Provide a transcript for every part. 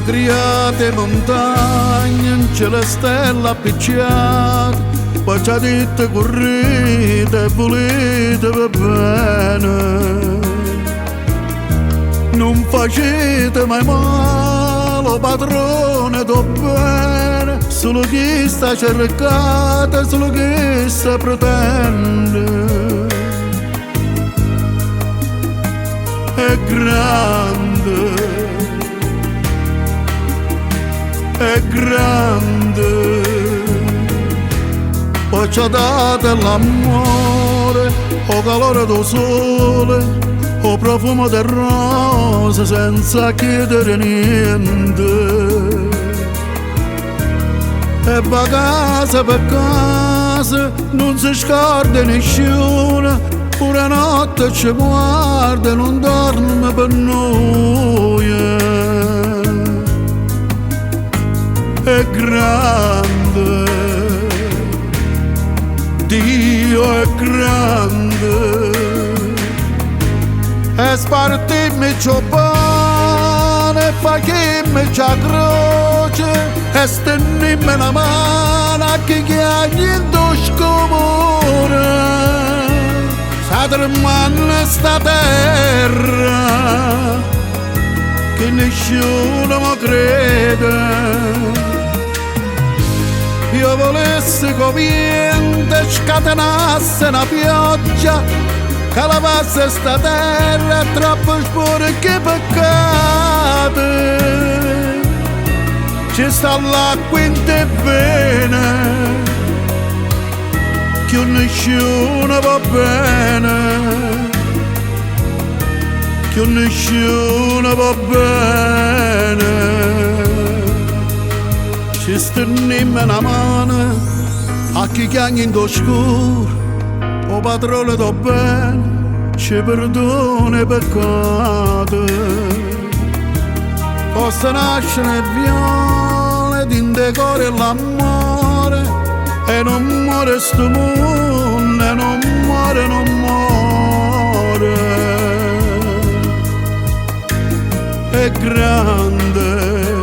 create montagne, in cielo stelle appicciate, poi ci ha detto correte e volete va bene. Non facete mai male, padrone, do bene, solo chi sta cercando, solo chi sta pretende. È grande, è grande, poi ci ha dato l'amore, o calore del sole, o profumo del rosa senza chiedere niente. E va casa per casa, non si scorda nessuno, pure notte ci guarda e non dorme per noi. È grande, Dio è grande. E spartimmi c'ho pane, facimmi c'ha croce, e stennimmi la mano a chi chiagni in do scomore. Sa tremando sta terra, che nessuno mi crede. Io volessi che vento scatenasse una pioggia, che lavasse sta terra troppo sporche peccate. Ci sta l'acqua in te vene, che nessuno va bene, che nessuno va bene. Ci stenniamo una mano a chi chiagna in d'oscuro, o padrone do bene, ci perdona i peccati. Possa nascere viole, d'indecore l'amore, e non muore sto mondo, e non muore, non muore. È grande,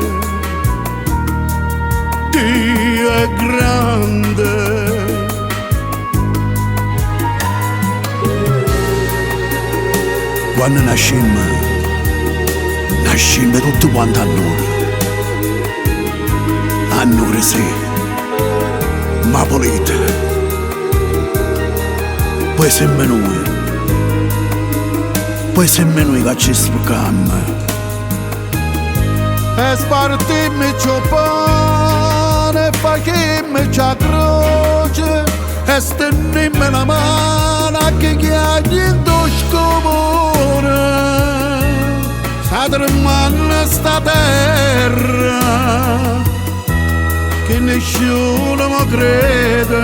Dio è grande. Quando nascimmo tutti quanti a noi sì, ma volete, poi siamo noi che ci sfrucammo. E spartimmi c'ho pane, facimmi c'ha croce, e stennimmi la mano a chi chiagni in do scomore. Sa tremando sta terra, che nessuno mi crede.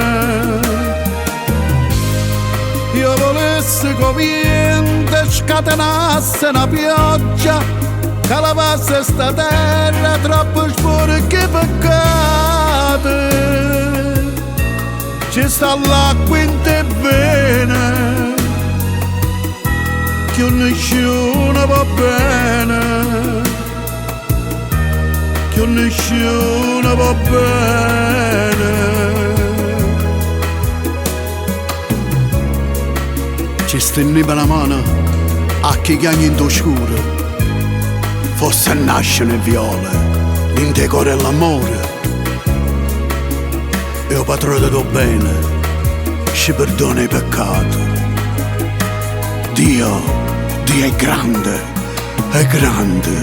Io volessi che vento scatenasse una pioggia, che lavasse sta terra troppo sporche peccate. Ci sta l'acqua in te vene, che nessuno va bene, che nessuno va bene. Ci stenniamo la mano a chi chiagna in d'oscuro, fosse nascere viole, l'indecore e l'amore. E o padrone do bene, ci perdona i peccati. Dio è grande, è grande.